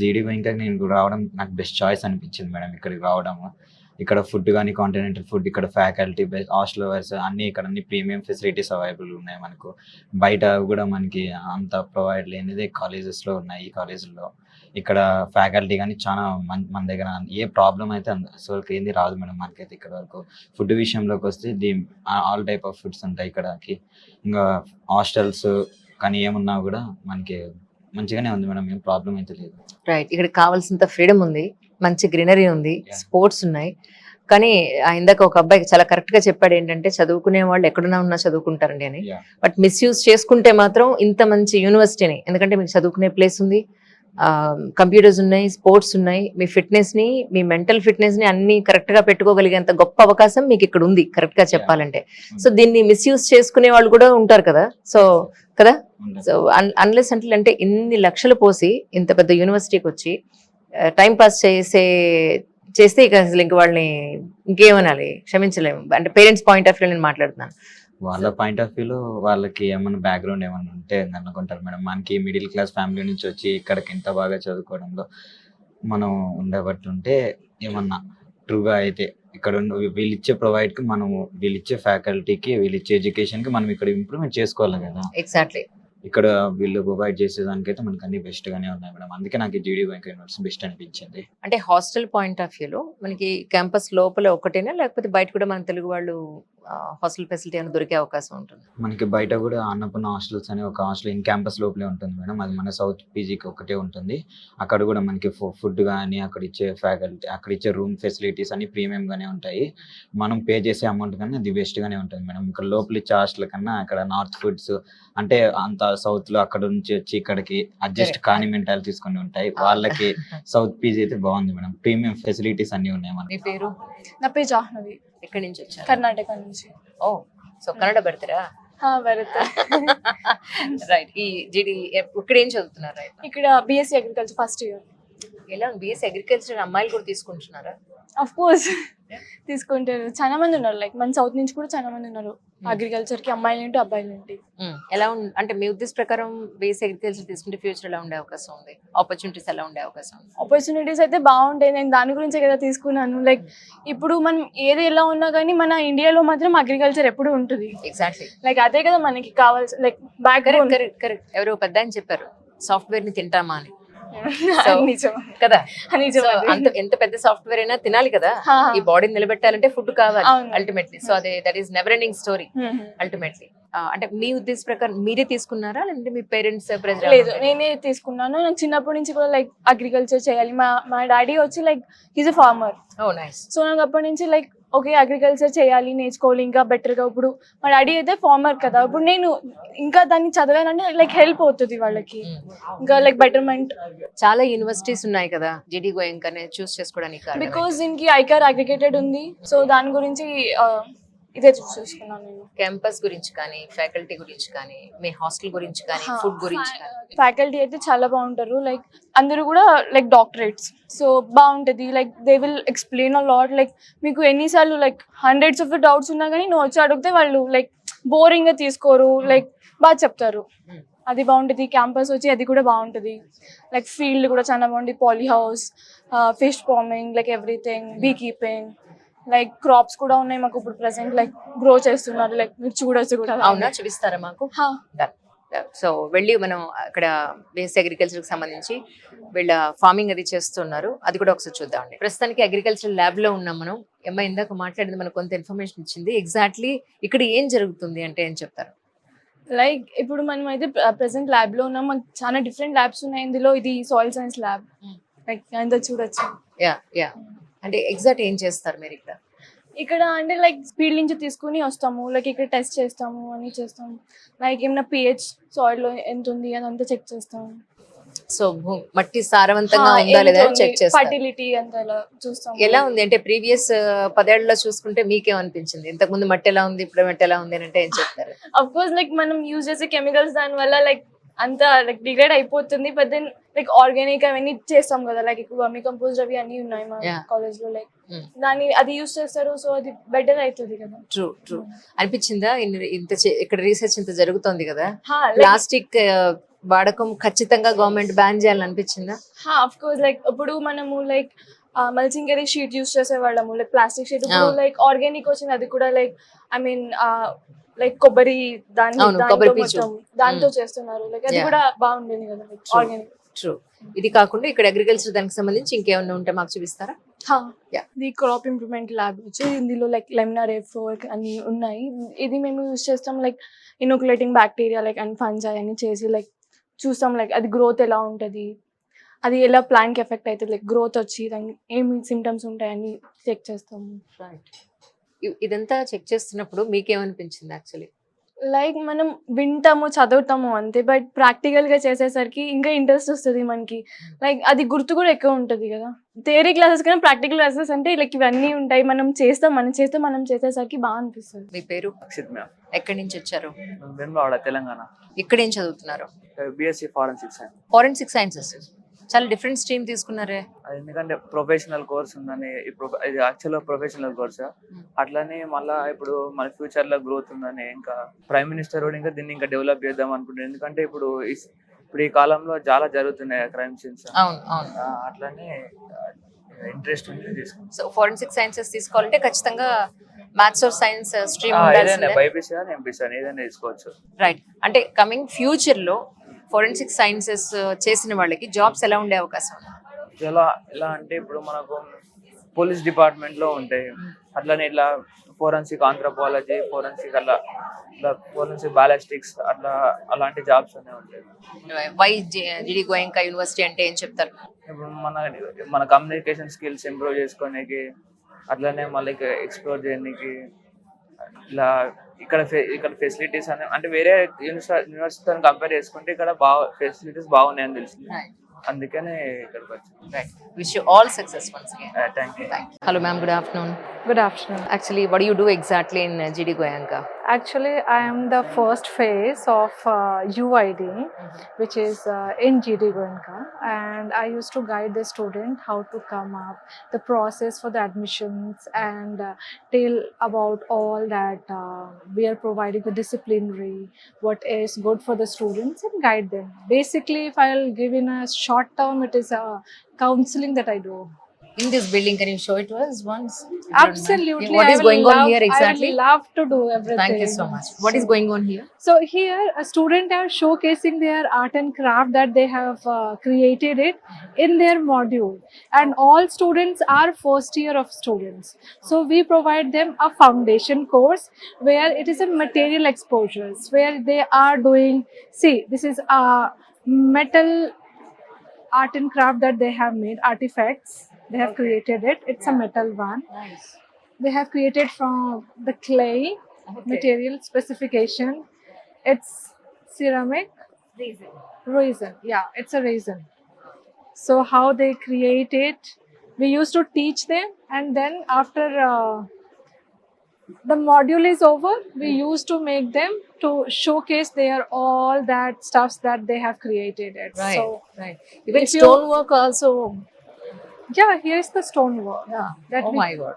జీడీ బ్యాంకాక్ నేను రావడం నాకు బెస్ట్ చాయిస్ అనిపించింది మేడం ఇక్కడికి రావడము. ఇక్కడ ఫుడ్ గాని, కాంటినెంటల్ ఫుడ్, ఇక్కడ ఫ్యాకల్టీ, హాస్టల్ అవర్స్ అన్నీ ఇక్కడ అన్ని ప్రీమియం ఫెసిలిటీస్ అవైలబుల్ ఉన్నాయి మనకు. బయట గూడా మనకి అంత ప్రొవైడ్ లేనిదే కాలేజెస్‌లో ఉన్నాయి ఈ కాలేజుల్లో. ఇక్కడ ఫ్యాకల్టీ గాని చాలా మన దగ్గర ఏ ప్రాబ్లమ్ అయితే అసలుకి ఏంది రాదు మేడం మనకైతే ఇక్కడి వరకు. ఫుడ్ విషయంలోకొస్తే ఆల్ టైప్ ఆఫ్ ఫుడ్స్ ఉంటాయి ఇక్కడకి. ఇంగా హాస్టల్స్ కానీ ఏమున్నా గూడా మనకి మంచిగానే ఉంది మేడం. ఏం ప్రాబ్లమ్ అయితే లేదు. రైట్. ఇక్కడ కావాల్సినంత ఫ్రీడమ్ ఉంది, మంచి గ్రీనరీ ఉంది, Yeah. స్పోర్ట్స్ ఉన్నాయి. కానీ ఇందాక ఒక అబ్బాయి చాలా కరెక్ట్ గా చెప్పాడు ఏంటంటే చదువుకునే వాళ్ళు ఎక్కడున్నా ఉన్నా చదువుకుంటారండి అని. Yeah. బట్ మిస్యూజ్ చేసుకుంటే మాత్రం ఇంత మంచి యూనివర్సిటీని, ఎందుకంటే మీకు చదువుకునే ప్లేస్ ఉంది, కంప్యూటర్స్ ఉన్నాయి, స్పోర్ట్స్ ఉన్నాయి, మీ ఫిట్నెస్ ని, మీ మెంటల్ ఫిట్నెస్ ని అన్ని కరెక్ట్ గా పెట్టుకోగలిగేంత గొప్ప అవకాశం మీకు ఇక్కడ ఉంది కరెక్ట్ గా చెప్పాలంటే. సో దీన్ని మిస్యూజ్ చేసుకునే వాళ్ళు కూడా ఉంటారు కదా. సో కదా, సో అన్లెస్ అంటే ఇన్ని లక్షలు పోసి ఇంత పెద్ద యూనివర్సిటీకి వచ్చి టైం పాస్ చేస్తే ఇక అసలు ఇంక వాళ్ళని ఇంకేమనాలి, క్షమించలేము. అంటే పేరెంట్స్ పాయింట్ ఆఫ్ వ్యూ నేను మాట్లాడుతున్నాను. వాళ్ళ పాయింట్ ఆఫ్ వ్యూలో వాళ్ళకి ఏమన్నా బ్యాక్గ్రౌండ్ ఏమన్నా ఉంటే అనుకుంటారు మేడం. మనకి మిడిల్ క్లాస్ ఫ్యామిలీ నుంచి వచ్చి ఇక్కడికి ఇంత బాగా చదువుకోవడంలో మనం ఉండబట్టి ఉంటే ఏమన్నా ట్రూగా అయితే ఇక్కడ వీళ్ళిచ్చే ప్రొవైడ్కి మనము వీళ్ళిచ్చే ఫ్యాకల్టీకి వీళ్ళిచ్చే ఎడ్యుకేషన్కి మనం ఇక్కడ ఇంప్రూవ్మెంట్ చేసుకోవాలి కదా. ఎగ్జాక్ట్లీ. ఇక్కడ వీళ్ళు ప్రొవైడ్ చేసేదానికైతే మనకు అన్ని బెస్ట్ గానే ఉన్నాయి మేడం. అందుకే నాకు జీడీ బ్యాంక్ యూనివర్సిటీ బెస్ట్ అనిపించింది. అంటే హాస్టల్ పాయింట్ ఆఫ్ వ్యూలో మనకి క్యాంపస్ లోపల ఒకటేనా, లేకపోతే బయట కూడా మన తెలుగు వాళ్ళు హాస్టల్ ఫెసిలిటీ అని దొరికే అవకాశం ఉంటుంది? మనకి బయట కూడా అన్నపూర్ణ హాస్టల్స్ అనే ఒక హాస్టల్ ఇన్ క్యాంపస్ లోపలే ఉంటుంది మేడం. అది మన సౌత్ పీజీకి ఒకటే ఉంటుంది. అక్కడ కూడా మనకి ఫుడ్ కానీ అక్కడ ఇచ్చే ఫ్యాకల్టీ, అక్కడ ఇచ్చే రూమ్ ఫెసిలిటీస్ అన్ని ప్రీమియం గానే ఉంటాయి. మనం పే చేసే అమౌంట్ కన్నా అది బెస్ట్ గానే ఉంటుంది మేడం. ఇక్కడ లోపల ఇచ్చే హాస్టల్ కన్నా అక్కడ నార్త్ ఫుడ్స్ అంటే అంత సౌత్ లో అక్కడ నుంచి వచ్చి ఇక్కడికి అడ్జస్ట్ కాని మెంటాలిటీస్ కొన్ని ఉంటాయి. వాళ్ళకి సౌత్ పీజీ అయితే బాగుంది మేడం. ప్రీమియం ఫెసిలిటీస్ అన్ని ఉన్నాయి మీ మనకి. పేరు? నా పేరు జాహ్నవి, ఎక్కడి నుంచి వచ్చారు? కర్ణాటక నుంచి. ఓ, సో కన్నడ పెడతారా? భరత్. రైట్. ఈ జీడి ఇక్కడ ఏం చదువుతున్నారు? రైట్. ఇక్కడ బిఎస్సీ అగ్రికల్చర్ ఫస్ట్ ఇయర్. ఎలా బిఎస్సీ అగ్రికల్చర్ అమ్మాయిలు కూడా తీసుకుంటున్నారా? అఫ్ కోర్స్ తీసుకుంటారు. చాలా మంది ఉన్నారు, లైక్ మన సౌత్ నుంచి కూడా చాలా మంది ఉన్నారు అగ్రికల్చర్ కి, అమ్మాయిలు ఏంటి అబ్బాయిలు ఏంటి. ఎలా అంటే మీ ఉద్దేశ ప్రకారం బిఎస్సీ అగ్రికల్చర్ తీసుకుంటే ఫ్యూచర్ ఎలా ఉండే అవకాశం ఉంది? ఆపర్చునిటీస్ ఎలా ఉండే అవకాశం ఉంది? ఆపర్చునిటీస్ అయితే బాగుంటాయి. నేను దాని గురించే కదా తీసుకున్నాను. లైక్ ఇప్పుడు మనం ఏది ఎలా ఉన్నా కానీ మన ఇండియాలో మాత్రం అగ్రికల్చర్ ఎప్పుడు ఉంటుంది. ఎగ్జాక్ట్లీ. లైక్ అదే కదా మనకి కావాల్సి, లైక్ బ్యాక్ కరెక్ట్. ఎవరో పెద్ద అని చెప్పారు సాఫ్ట్వేర్ ని తింటామా అని. నిజం కదా, నిజం. ఎంత పెద్ద సాఫ్ట్వేర్ అయినా తినాలి కదా. ఈ బాడీని నిలబెట్టాలంటే ఫుడ్ కావాలి అల్టిమేట్లీ. సో అదే that is never ending story ultimately. అంటే మీ ఉద్దేశ ప్రకారం మీరే తీసుకున్నారా, లేదంటే మీ పేరెంట్స్ ప్రెజర్? లేదు, నేనే తీసుకున్నాను. నాకు చిన్నప్పటి నుంచి కూడా లైక్ అగ్రికల్చర్ చేయాలి. మా డాడీ వచ్చి like he's a farmer. Oh nice. So నాకు అప్పటి నుంచి లైక్ ఓకే అగ్రికల్చర్ చేయాలి, నేర్చుకోవాలి ఇంకా బెటర్గా. ఇప్పుడు మా డాడీ అయితే ఫార్మర్ కదా, ఇప్పుడు నేను ఇంకా దాన్ని చదవాలంటే లైక్ హెల్ప్ అవుతుంది వాళ్ళకి, ఇంకా లైక్ బెటర్మెంట్. చాలా యూనివర్సిటీస్ ఉన్నాయి కదా జీడీ గోయంకా చూస్ చేసుకోవడానికి. బికాస్ దీనికి ఐకార్ అగ్రిగేటెడ్ ఉంది. సో దాని గురించి ఇదే చూస్ చేసుకున్నాను నేను. క్యాంపస్ గురించి కానీ, ఫ్యాకల్టీ గురించి కానీ, మీ హాస్టల్ గురించి కానీ, ఫుడ్ గురించి కానీ? ఫ్యాకల్టీ అయితే చాలా బాగుంటారు. లైక్ అందరూ కూడా లైక్ డాక్టరేట్స్. సో బాగుంటుంది. Like they will explain a lot. Like మీకు ఎన్నిసార్లు లైక్ హండ్రెడ్స్ ఆఫ్ డౌట్స్ ఉన్నా కానీ నువ్వు వచ్చి అడిగితే వాళ్ళు లైక్ బోరింగ్ గా తీసుకోరు, లైక్ బాగా చెప్తారు. అది బాగుంటుంది. క్యాంపస్ వచ్చి అది కూడా బాగుంటుంది. లైక్ ఫీల్డ్ కూడా చాలా బాగుంటుంది. Polyhouse, fish farming, like everything, beekeeping, like crops కూడా ఉన్నాయి మాకు ఇప్పుడు ప్రెసెంట్. లైక్ గ్రో చేస్తున్నారు, లైక్ మీరు చూడొచ్చు కూడా. అవునా, చూపిస్తారా మాకు? సో వెళ్ళి మనం అక్కడ బేస్ అగ్రికల్చర్ కి సంబంధించి వీళ్ళ ఫార్మింగ్ అది చేస్తున్నారు, అది కూడా ఒకసారి చూద్దామండి. ప్రస్తుతానికి అగ్రికల్చర్ ల్యాబ్ లో ఉన్నాం మనం. అమ్మాయి ఇందాక మాట్లాడింది మనకు కొంత ఇన్ఫర్మేషన్ ఇచ్చింది. ఎగ్జాక్ట్లీ ఇక్కడ ఏం జరుగుతుంది అంటే ఏం చెప్తారు? లైక్ ఇప్పుడు మనం అయితే ప్రెసెంట్ ల్యాబ్ లో ఉన్నాం. మనకు చాలా డిఫరెంట్ ల్యాబ్స్ ఉన్నాయి ఇందులో. ఇది సాయిల్ సైన్స్ ల్యాబ్, లైక్ అంతా చూడొచ్చు. యా. అంటే ఎగ్జాక్ట్ ఏం చేస్తారు మీరు ఇక్కడ? ఇక్కడ అంటే లైక్ ఫీల్డ్ నుంచి తీసుకుని వస్తాము, లైక్ ఇక్కడ టెస్ట్ చేస్తాము, అని చేస్తాము. లైక్ ఏమైనా పిహెచ్ సాయిల్ లో ఎంత ఉంది అదంతా చెక్ చేస్తాము. సో మట్టి సారవంతంగా ఉందా లేదా చెక్ చేస్తాం. ఫర్టిలిటీ అంతా ఇలా చూస్తాం. ఎలా ఉంది అంటే ప్రీవియస్ 10 ఏళ్లలో చూసుకుంటే మీకేమనిపించింది? ఇంతకు ముందు మట్టి ఎలా ఉంది, ఇప్పుడు మట్టి ఎలా ఉంది అంటే ఏం చెప్తారు? అఫ్ కోర్స్ లైక్ మనం యూజ్ చేసే కెమికల్స్ దాని వల్ల లైక్ అంతా లైక్ డిగ్రేడ్ అయిపోతుంది. బట్ దెన్ లైక్ ఆర్గానిక్ అవన్నీ చేస్తాం కదా, లైక్ ఎక్కువ వర్మి కంపోస్ట్ అవి అన్నీ ఉన్నాయి మా Yeah. కాలేజ్ లో, లైక్ Mm. దాన్ని అది యూస్ చేస్తారు, సో అది బెటర్ అవుతుంది కదా. ట్రూ అనిపించిందా ఇక్కడ రీసెర్చ్ ఇంత జరుగుతోంది కదా, హా, like ప్లాస్టిక్ వాడకం ఖచ్చితంగా గవర్నమెంట్ బ్యాన్ చేయాలని అనిపించిందా? ఆఫ్ కోర్స్, లైక్ ఇప్పుడు మనము లైక్ మల్చింగ్ షీట్ యూస్ చేసేవాళ్ళము, లైక్ ప్లాస్టిక్ షీట్. ఇప్పుడు అవును. లైక్ ఆర్గానిక్ వచ్చింది, అది కూడా లైక్ ఐ మీన్ లైక్ కొబ్బరి అవును, దాంతో కొబ్బరి పీచు. మొత్తం దాంతో చేస్తున్నారు, లైక్ అది Yeah. కూడా బాగుండేది కదా, లైక్ True. ఆర్గానిక్. ట్రూ. ఇది కాకుండా ఇక్కడ అగ్రికల్చర్ దానికి సంబంధించి ఇంకేమన్నా ఉంటే మాకు చూపిస్తారా? Yeah. The crop improvement lab వచ్చి ఇందులో లైక్ లెమినార్ ఎఫ్ అన్ని ఉన్నాయి. ఇది మేము యూస్ చేస్తాం, like inoculating bacteria like and fungi అని చేసి లైక్ చూస్తాం, లైక్ అది గ్రోత్ ఎలా ఉంటుంది, అది ఎలా ప్లాంట్కి ఎఫెక్ట్ అవుతుంది, లైక్ గ్రోత్ వచ్చి దానికి ఏమి సిమ్టమ్స్ ఉంటాయని చెక్ చేస్తాము. ఇదంతా చెక్ చేస్తున్నప్పుడు మీకేమనిపించింది యాక్చువల్లీ? లైక్ మనం వింటాము చదువుతాము అంతే, బట్ ప్రాక్టికల్గా చేసేసరికి ఇంకా ఇంట్రెస్ట్ వస్తుంది మనకి, లైక్ అది గుర్తు కూడా ఎక్కువ ఉంటుంది కదా. థియరీ క్లాసెస్ కన్నా ప్రాక్టికల్ క్లాసెస్ అంటే లైక్ ఇవన్నీ ఉంటాయి, మనం చేసేసరికి బాగా అనిపిస్తుంది. మీ పేరు? అక్షిత్ మ్యామ్, ఎక్కడి నుంచి వచ్చారు? వెన్వాడ, తెలంగాణ. ఇక్కడ ఏం చదువుతున్నారు? బిఎస్సి ఫారెన్సిక్స్ అండి. ఫారెన్సిక్ సైన్సెస్, చాలా డిఫరెంట్ స్ట్రీమ్ తీసుకున్నారే. అది ఎందుకంటే ప్రొఫెషనల్ కోర్స్ ఉందని, ఇప్పుడు ఇది యాక్చువల్గా ప్రొఫెషనల్ కోర్స్. అట్లనే మళ్ళీ ఇప్పుడు మన ఫ్యూచర్లో గ్రోత్ ఉందని, ఇంకా ప్రైమ్ మినిస్టర్ కూడా ఇంకా దీన్ని ఇంకా డెవలప్ చేద్దాం అనుకుంటున్నారు. ఎందుకంటే ఇప్పుడు ఈ కాలంలో చాలా జరుగుతున్నాయి క్రైమ్ సీన్స్. అవును అవును. అట్లనే ఇంట్రెస్ట్ ఉంది తీసుకుంటాం. సో ఫారెన్సిక్ సైన్సెస్ తీసుకోవాలంటే ఖచ్చితంగా మ్యాథ్స్ ఆర్ సైన్స్ స్ట్రీమ్ ఉండాల్సిందే. బైపీసీ అని ఎంపీసీ అని ఏదైనా తీసుకోవచ్చు. రైట్. అంటే కమింగ్ ఫ్యూచర్ లో ఫోరెన్సిక్ సైన్సెస్ చేసిన వాళ్ళకి జాబ్స్ ఎలా ఉండే అవకాశం ఉంది? ఎలా అంటే ఇప్పుడు మనకు పోలీస్ డిపార్ట్మెంట్ లో ఉంటాయి, అట్లనే ఇట్లా ఫోరెన్సిక్ ఆంథ్రోపాలజీ, ఫోరెన్సిక్ అట్లా ఇట్లా ఫోరెన్సిక్ బాలిస్టిక్స్ అట్లా అలాంటి జాబ్స్ అనే ఉంటాయి. వై జిడి గోయంకా యూనివర్సిటీ అంటే ఏం చెప్తారు? ఇప్పుడు మన కమ్యూనికేషన్ స్కిల్స్ ఇంప్రూవ్ చేసుకోనికి, అట్లనే మళ్ళీ ఎక్స్ప్లోర్ చేయడానికి, ఇలా ఇక్కడ ఫెసిలిటీస్ అంటే వేరే యూనివర్సిటీతో కంపేర్ చేసుకుంటే ఇక్కడ ఫెసిలిటీస్ బాగున్నాయని తెలిసింది, అందుకనే ఇక్కడికి వచ్చాను. Right. Wish you all success once again. Thank you. Hello ma'am, good afternoon. Good afternoon. Actually, what do you do exactly in GD Goenka? Actually, I am the first phase of UID, which is in GD Goenka, and I used to guide the student how to come up, the process for the admissions, and tell about all that we are providing the disciplinary, what is good for the students, and guide them. Basically, if I'll give in a short term, it is counseling that I do. In this building, can you show it to us once? Absolutely. What is I will going on here I exactly? would love to do everything. Thank you so much. What is going on here? So here, a student are showcasing their art and craft that they have created it in their module, and all students are first year of students. So we provide them a foundation course where it is a material exposures, where they are doing. See, this is a metal art and craft that they have made, artifacts. They have created it. It's a metal one. Nice. They have created from the clay material specification. It's ceramic resin. Yeah, it's a resin. So how they create it, we used to teach them, and then after the module is over, we used to make them to showcase their all that stuffs that they have created it. Right. So Right. Even if you- stonework also. yeah, here's the stonework. Yeah. That Oh we- my God.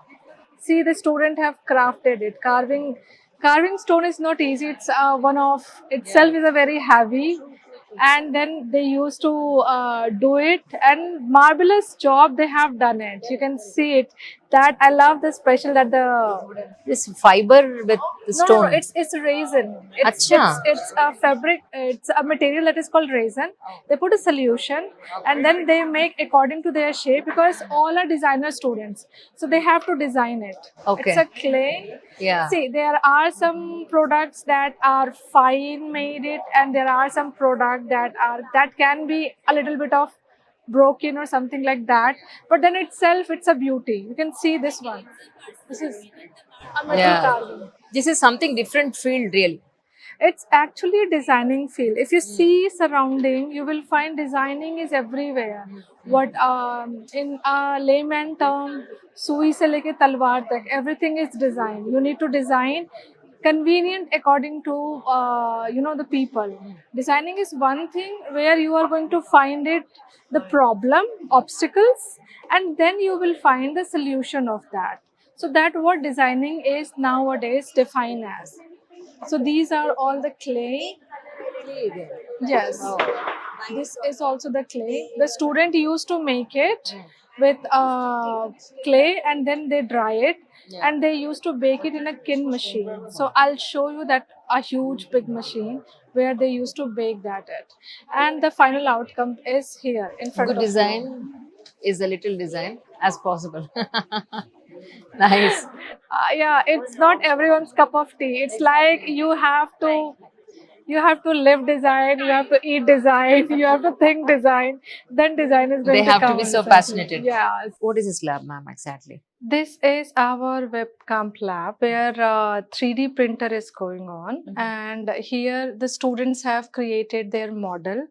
See, the student have crafted it. Carving stone is not easy. It's one of itself is a very heavy, and then they used to do it, and marvelous job they have done it. You can see it. That I love the special that the This fiber with the stone. no, it's resin. Acha. It's a fabric. It's a material that is called resin. They put a solution, and then they make according to their shape, because all are designer students, so they have to design it. Okay. It's a clay. Yeah. See, there are some products that are fine made it, and there are some products that can be a little bit of broken or something like that. But then itself, it's a beauty. You can see this one. This is a metal Yeah. carving. This is something different field really. It's actually a designing field. If you see surrounding, you will find designing is everywhere. What in a layman term, sui se leke talwar tak, everything is design. You need to design convenient according to the people. Designing is one thing where you are going to find it, the problem, obstacles, and then you will find the solution of that. So that what designing is nowadays defined as. So these are all the clay. Yes. This is also the clay. The student used to make it with clay, and then they dry it, and they used to bake it in a kin machine. So I'll show you that a huge big machine where they used to bake that at. And the final outcome is here in front Good of design you. is a little design as possible. Nice. Yeah, it's not everyone's cup of tea. It's like you have to live design, you have to eat design, you have to think design, then design is going They to have to come be so inside you. passionate. Yes. What is this lab, ma'am, exactly? This is our webcam lab where 3D printer is going on, and here the students have created their model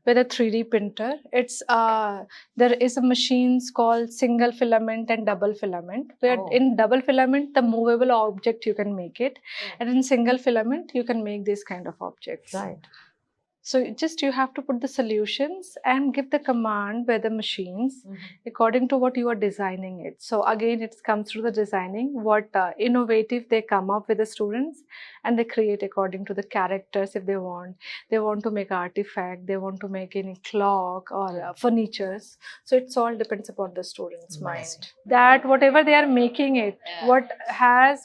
with a 3D printer. It's there is a machines called single filament and double filament, where Oh. in double filament the movable object you can make it, and in single filament you can make this kind of objects. Right. So just you have to put the solutions and give the command by the machines according to what you are designing it. So again, it comes through the designing, what innovative they come up with the students, and they create according to the characters. If they want to make artifact, they want to make any clock or furnitures. So it's all depends upon the students' mind. That whatever they are making it,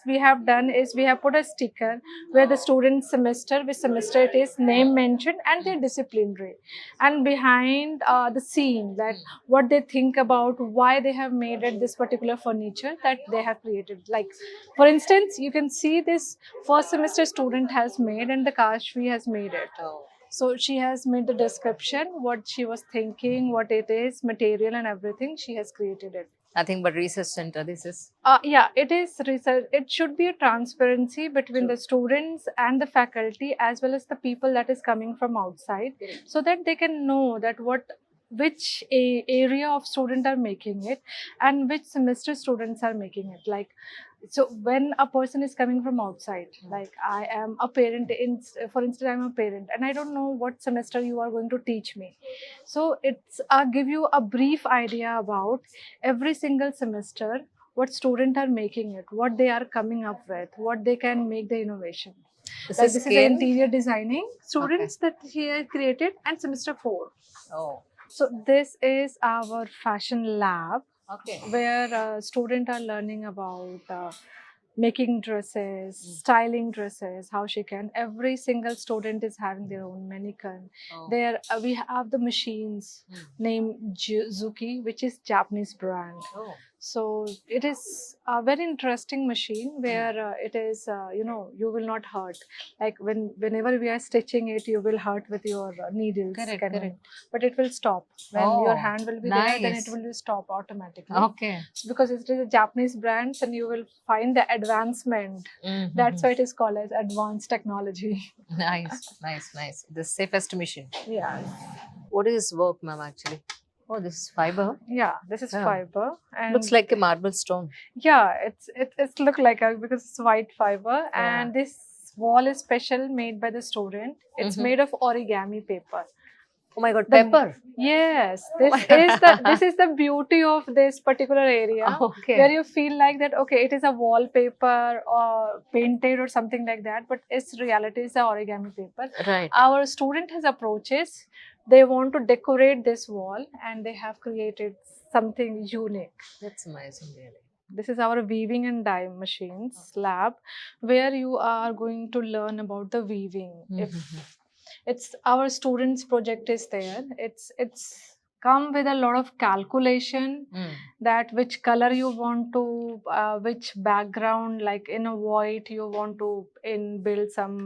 we have done is we have put a sticker where the student semester with semester it is name mentioned and their disciplinary, and behind the scene that what they think about why they have made it this particular furniture that they have created. Like for instance, you can see this first semester student has made and the Kashvi has made it. So she has made the description, what she was thinking, what it is, material and everything. She has created it. Nothing but research center. This is. Yeah, it is research. It should be a transparency between the students and the faculty as well as the people that is coming from outside, so that they can know that which area of student are making it and which semester students are making it. Like, so when a person is coming from outside, like I am a parent, for instance, I'm a parent and I don't know what semester you are going to teach me. So it's give you a brief idea about every single semester, what students are making it, what they are coming up with, what they can make the innovation. This Like is this is scale? interior designing students that he has created, and semester 4. Oh, So this is our fashion lab okay. where students are learning about making dresses, styling dresses, how she can. Every single student is having their own mannequin. Oh. There we have the machines named Zuki, which is Japanese brand. Oh. So it is a very interesting machine where it is, you will not hurt. Like whenever we are stitching it, you will hurt with your needles. Correct. But it will stop. When your Oh, hand will be there, then nice. it will stop automatically. Okay. Because it is a Japanese brand, and you will find the advancement. That's why it is called as advanced technology. Nice. The safest machine. Yeah. What is this work, ma'am, actually? Oh, this is fiber. Yeah, this is Yeah. fiber. And Looks like a marble stone. yeah, it's look like because it's white fiber, and this wall is special made by the student. It's made of origami paper. Oh my god, The- pepper. Yes, this is the beauty of this particular area. Okay. Where you feel like that, okay, it is a wallpaper or painted or something like that, but its reality is the origami paper. Right. Our student has approaches. They want to decorate this wall, and they have created something unique. That's amazing, really. This is our weaving and dye machines lab, where you are going to learn about the weaving. If it's our students' project is there, it's come with a lot of calculation, that which color you want to, which background, like in a white you want to build some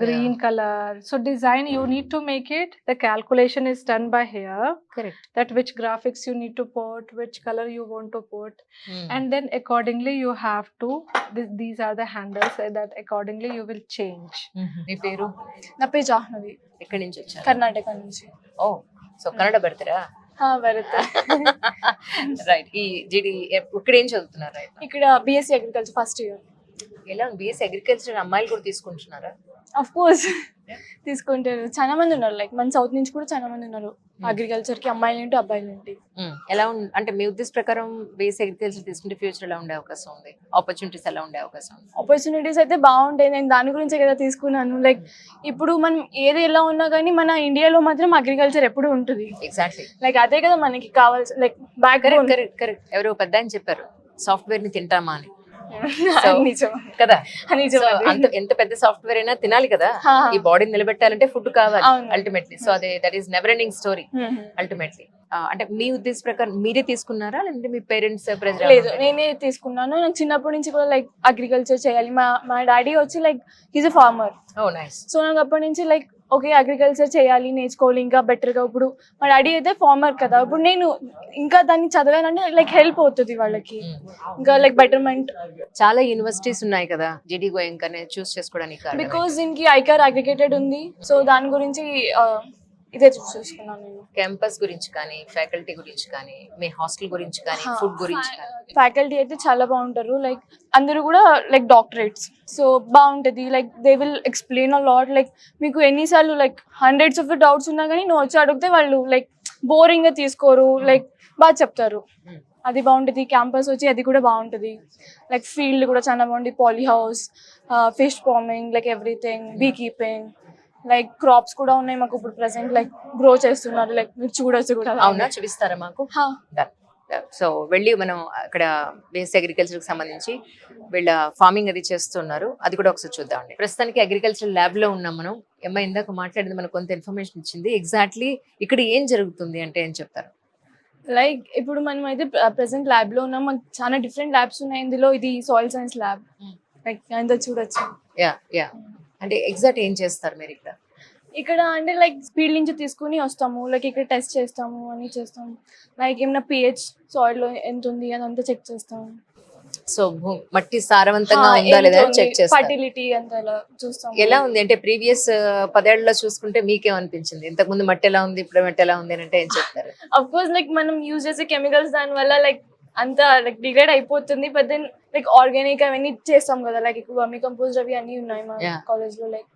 green color. So design, you need to make it. The calculation is done by here. Correct. That which graphics you need to put, which color you want to put, and then accordingly you have to. These are the handles that accordingly you will change. మీ పేరు నా పేరు జాహ్నవి, ఎక్కడి నుంచి వచ్చారు? కర్ణాటక నుంచి. ఓ, so Kannada పెడతారా? బರುತ್ತೆ. Right. ఈ GD ఇక్కడ ఏం చదువుతున్నారు? రైట్. ఇక్కడ బిఎస్సి అగ్రికల్చర్ ఫస్ట్ ఇయర్. ఎలా బీఎస్సీ అగ్రికల్చర్ అమ్మాయిలు కూడా తీసుకుంటున్నారా? అఫ్ కోర్స్ తీసుకుంటారు, చాలా మంది ఉన్నారు. లైక్ మన సౌత్ నుంచి కూడా చాలా మంది ఉన్నారు అగ్రికల్చర్ కి, అమ్మాయిలు ఏంటి అబ్బాయిలు ఏంటి. ఎలా అంటే మీ ఉద్దేశ ప్రకారం బీఎస్సీ అగ్రికల్చర్ తీసుకుంటే ఫ్యూచర్ ఎలా ఉండే అవకాశం ఉంది, ఆపర్చునిటీస్ ఎలా ఉండే అవకాశం ఉంది? ఆపర్చునిటీస్ అయితే బాగుంటాయి, నేను దాని గురించే కదా తీసుకున్నాను. లైక్ ఇప్పుడు మనం ఏది ఎలా ఉన్నా కానీ మన ఇండియాలో మాత్రం అగ్రికల్చర్ ఎప్పుడు ఉంటుంది. ఎగ్జాక్ట్లీ, లైక్ అదే కదా మనకి కావాల్సి, like back correct correct correct. ఎవరో పెద్ద ఆయన చెప్పారు సాఫ్ట్వేర్ ని తింటామా అని నిజం కదా. నిజం. So, ఎంత పెద్ద సాఫ్ట్వేర్ అయినా తినాలి కదా, ఈ బాడీని నిలబెట్టాలంటే ఫుడ్ కావాలి అల్టిమేట్లీ. సో అదే that is never ending story ultimately. అంటే మీ ఉద్దేశ ప్రకారం మీరే తీసుకున్నారా లేదంటే మీ పేరెంట్స్ లేదు, నేనే తీసుకున్నాను. నాకు చిన్నప్పటి నుంచి కూడా లైక్ అగ్రికల్చర్ చేయాలి. మా డాడీ వచ్చి like he's a farmer. Oh nice. So నాకు అప్పటి నుంచి లైక్ ఓకే అగ్రికల్చర్ చేయాలి, నేర్చుకోవాలి ఇంకా బెటర్గా. ఇప్పుడు మా డాడీ అయితే ఫార్మర్ కదా, ఇప్పుడు నేను ఇంకా దాన్ని చదవాలంటే లైక్ హెల్ప్ అవుతుంది వాళ్ళకి, ఇంకా లైక్ బెటర్మెంట్. చాలా యూనివర్సిటీస్ ఉన్నాయి కదా జీడీ గోయంకా చూస్ చేసుకోవడానికి, బికాస్ దీనికి ఐకార్ అగ్రిగేటెడ్ ఉంది. సో దాని గురించి ఇదే చూస్ చేసుకున్నాను నేను. క్యాంపస్ గురించి కానీ, ఫ్యాకల్టీ గురించి కానీ, మీ హాస్టల్ గురించి కానీ, ఫుడ్ గురించి కానీ. ఫ్యాకల్టీ అయితే చాలా బాగుంటారు, లైక్ అందరూ కూడా లైక్ డాక్టరేట్స్. సో బాగుంటుంది, like they will explain a lot. Like మీకు ఎన్నిసార్లు లైక్ హండ్రెడ్స్ ఆఫ్ డౌట్స్ ఉన్నా కానీ నువ్వు వచ్చి అడిగితే వాళ్ళు లైక్ బోరింగ్గా తీసుకోరు, లైక్ బాగా చెప్తారు. అది బాగుంటుంది. క్యాంపస్ వచ్చి అది కూడా బాగుంటుంది, లైక్ ఫీల్డ్ కూడా చాలా బాగుంటుంది. Polyhouse, fish farming, like everything, beekeeping, like crops కూడా ఉన్నాయి మాకు ఇప్పుడు ప్రెసెంట్, లైక్ గ్రో చేస్తున్నారు. లైక్ మీరు చూడొచ్చు కూడా. అవునా, చూపిస్తారా మాకు? సో వెళ్ళి మనం అక్కడ బేస్ అగ్రికల్చర్కి సంబంధించి వీళ్ళ ఫార్మింగ్ అది చేస్తున్నారు, అది కూడా ఒకసారి చూద్దామండి. ప్రస్తుతానికి అగ్రికల్చర్ ల్యాబ్ లో ఉన్నాం మనం. అమ్మాయి ఇందాక మాట్లాడింది మనకు కొంత ఇన్ఫర్మేషన్ ఇచ్చింది. ఎగ్జాక్ట్లీ ఇక్కడ ఏం జరుగుతుంది అంటే ఏం చెప్తారు? లైక్ ఇప్పుడు మనం అయితే ప్రెసెంట్ ల్యాబ్ లో ఉన్నాం. మనకు చాలా డిఫరెంట్ ల్యాబ్స్ ఉన్నాయి ఇందులో. ఇది సాయిల్ సైన్స్ ల్యాబ్, లైక్ అంతా చూడొచ్చు. యా అంటే ఎగ్జాక్ట్ ఏం చేస్తారు మీరు ఇక్కడ? ఇక్కడ అంటే లైక్ ఫీల్డ్ నుంచి తీసుకుని వస్తాము, లైక్ ఇక్కడ టెస్ట్ చేస్తాము, అని చేస్తాము. లైక్ ఏమైనా పిహెచ్ సాయిల్ లో ఎంత ఉంది అని అంతా చెక్ చేస్తాము. సో మట్టి సారవంతంగా ఉందా లేదా చెక్ చేస్తాం. ఫర్టిలిటీ అంతా ఇలా చూస్తాం. ఎలా ఉంది అంటే ప్రీవియస్ 10 ఏళ్లలో చూసుకుంటే మీకేమనిపించింది? ఇంతకు ముందు మట్టి ఎలా ఉంది, ఇప్పుడు మట్టి ఎలా ఉంది అని అంటే ఏం చెప్తారు? అఫ్ కోర్స్ లైక్ మనం యూజ్ చేసే కెమికల్స్ దాని వల్ల లైక్ అంతా లైక్ డిగ్రేడ్ అయిపోతుంది. బట్ దెన్ లైక్ ఆర్గానిక్ అవన్నీ చేస్తాం కదా, లైక్ ఎక్కువ వర్మి కంపోస్ట్ అవి అన్ని ఉన్నాయి మా కాలేజ్ లో. లైక్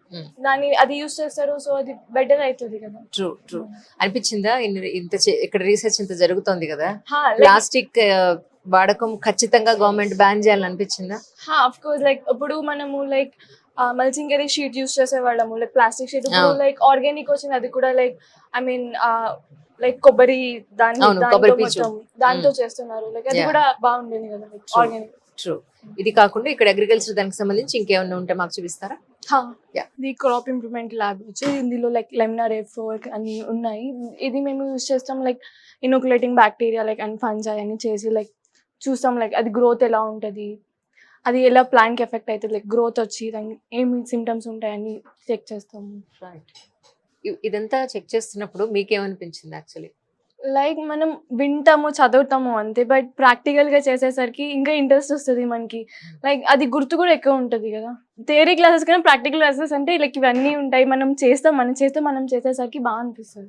దాన్ని అది యూజ్ చేస్తారు, సో అది బెటర్ అవుతుంది కదా. ట్రూ అనిపించిందా? ఇక్కడ రీసెర్చ్ ఇంత జరుగుతోంది కదా, ప్లాస్టిక్ వాడకం ఖచ్చితంగా గవర్నమెంట్ బ్యాన్ చేయాలని అనిపించిందా? అఫ్ కోర్స్ లైక్ ఇప్పుడు మనము లైక్ మల్చింగ్ షీట్ యూజ్ చేసేవాళ్ళము, లైక్ ప్లాస్టిక్ షీట్. ఇప్పుడు లైక్ ఆర్గానిక్ వచ్చింది, అది కూడా లైక్ ఐ మీన్ లైక్ కొబ్బరి దాంతో చేస్తున్నారు. లైక్ అది కూడా బాగుంటుంది కదా, లైక్ ఆర్గానిక్. ట్రూ. ఇది కాకుండా ఇక్కడ అగ్రికల్చర్ దానికి సంబంధించి ఇంకేమన్నా ఉంటే మాకు చూపిస్తారా? ఇది క్రాప్ ఇంప్రూవ్మెంట్ ల్యాబ్ వచ్చి ఇందులో లైక్ లెమినార్ F4 అన్ని ఉన్నాయి. ఇది మేము యూజ్ చేస్తాం, like inoculating bacteria like and fungi అని చేసి లైక్ చూస్తాం, లైక్ అది గ్రోత్ ఎలా ఉంటుంది, అది ఎలా ప్లాంట్ కి ఎఫెక్ట్ అవుతుంది, లైక్ గ్రోత్ వచ్చి దానికి ఏమి సిమ్టమ్స్ ఉంటాయని చెక్ చేస్తాము. ఇదంతా చెక్ చేస్తున్నప్పుడు మీకేమనిపించింది యాక్చువల్లీ? లైక్ మనం వింటాము, చదువుతాము అంతే, బట్ ప్రాక్టికల్ గా చేసేసరికి ఇంకా ఇంట్రెస్ట్ వస్తుంది మనకి. లైక్ అది గుర్తు కూడా ఎక్కువ ఉంటుంది కదా. థియరీ క్లాసెస్ కన్నా ప్రాక్టికల్ క్లాసెస్ అంటే లైక్ ఇవన్నీ ఉంటాయి, మనం చేసేసరికి బాగా అనిపిస్తుంది.